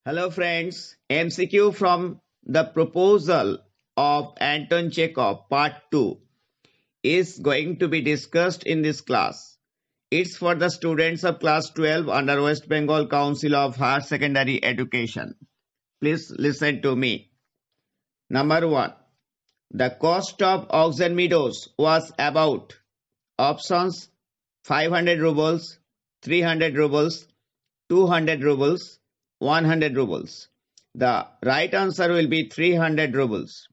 Hello friends, MCQ from the proposal of Anton Chekhov part 2 is going to be discussed in this class. It's for the students of class 12 under West Bengal Council of Higher Secondary Education. Please listen to me. Number 1. The cost of Oxen Meadows was about options 500 rubles, 300 rubles, 200 rubles, 100 rubles. The right answer will be 300 rubles.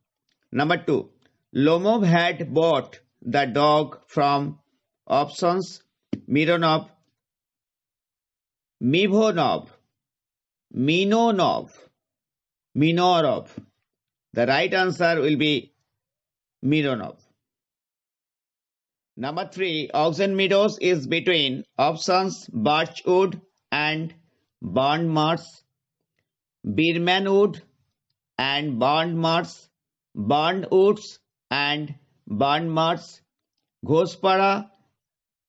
Number 2. Lomov had bought the dog from options Mironov, Mivonov, Minonov, Minorov. The right answer will be Mironov. Number 3. Oxen Meadows is between options Birchwood and Burned Marsh, Birmanwood and Burned Marsh, Burned Woods and Burned Marsh, Ghospara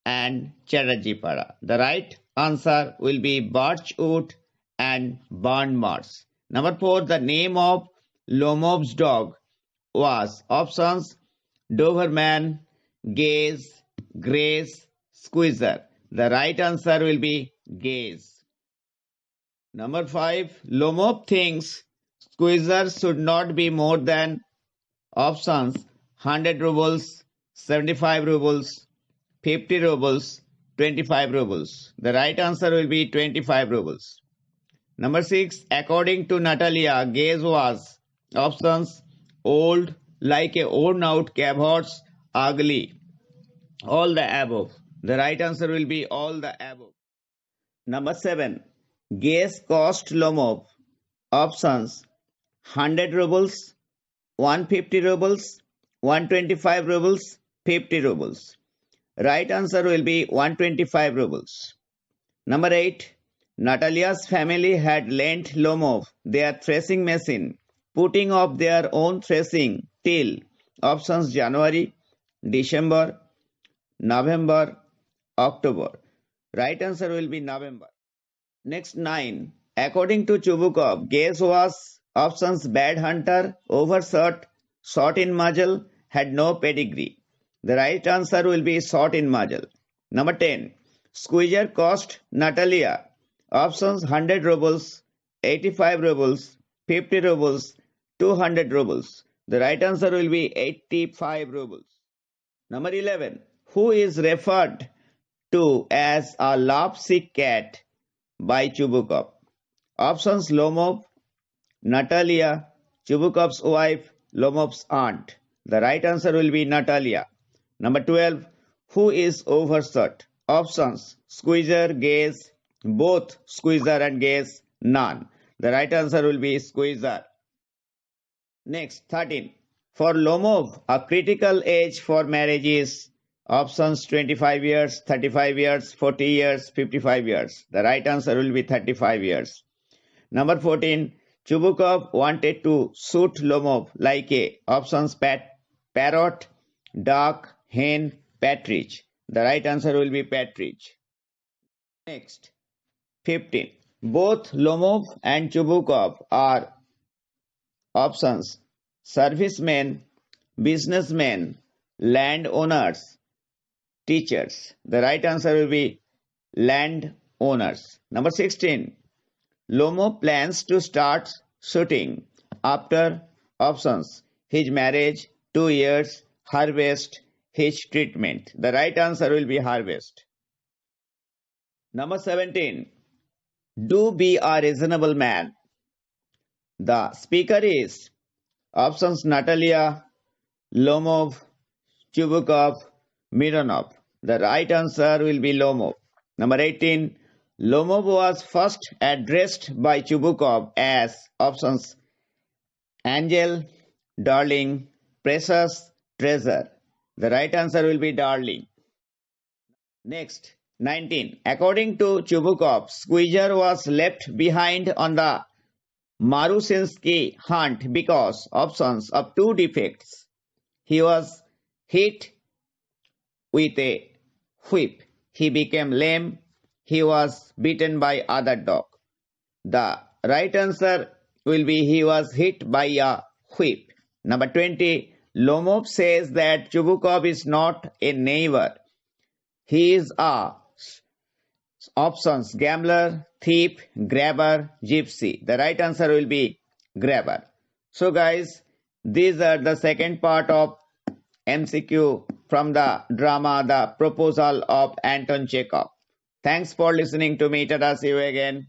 and Cherajipara. The right answer will be Birchwood and Burned Marsh. Number 4. The name of Lomov's dog was options Doberman, Gaze, Grace, Squeezer. The right answer will be Gaze. Number 5. Lomov thinks Squeezer should not be more than options 100 rubles, 75 rubles, 50 rubles, 25 rubles. The right answer will be 25 rubles. Number 6. According to Natalia, Gaze was options old, like a worn out cab horse, ugly. All the above. The right answer will be all the above. Number 7. Gaze cost Lomov options 100 rubles, 150 rubles, 125 rubles, 50 rubles. Right answer will be 125 rubles. Number 8. Natalia's family had lent Lomov their threshing machine, putting off their own threshing till options January, December, November, October. Right answer will be November. Next 9. According to Chubukov, Gaze was options bad hunter, overshot, short in muzzle, had no pedigree. The right answer will be short in muzzle. Number 10. Squeezer cost Natalia options 100 rubles, 85 rubles, 50 rubles, 200 rubles. The right answer will be 85 rubles. Number 11. Who is referred to as a lovesick cat by Chubukov? Options Lomov, Natalia, Chubukov's wife, Lomov's aunt. The right answer will be Natalia. Number 12. Who is overshot? Options Squeezer, Gaze, both Squeezer and Gaze, none. The right answer will be Squeezer. Next 13. For Lomov, a critical age for marriage is options 25 years, 35 years, 40 years, 55 years. The right answer will be 35 years. Number 14. Chubukov wanted to shoot Lomov like a options parrot, duck, hen, partridge. The right answer will be partridge. Next 15. Both Lomov and Chubukov are options servicemen, businessmen, landowners, teachers. The right answer will be landowners. Number 16. Lomov plans to start shooting after options his marriage, 2 years, harvest, his treatment. The right answer will be harvest. Number 17. Do be a reasonable man. The speaker is options Natalia, Lomov, Chubukov, Mironov. The right answer will be Lomov. Number 18. Lomov was first addressed by Chubukov as options angel, darling, precious, treasure. The right answer will be darling. Next 19. According to Chubukov, Squeezer was left behind on the Marusinsky hunt because options of 2 defects. He was hit with a whip. He became lame. He was beaten by other dog. The right answer will be he was hit by a whip. Number 20. Lomov says that Chubukov is not a neighbor. He is a options gambler, thief, grabber, gypsy. The right answer will be grabber. So guys, these are the second part of MCQ from the drama The Proposal of Anton Chekhov. Thanks for listening to me. Tada, see you again.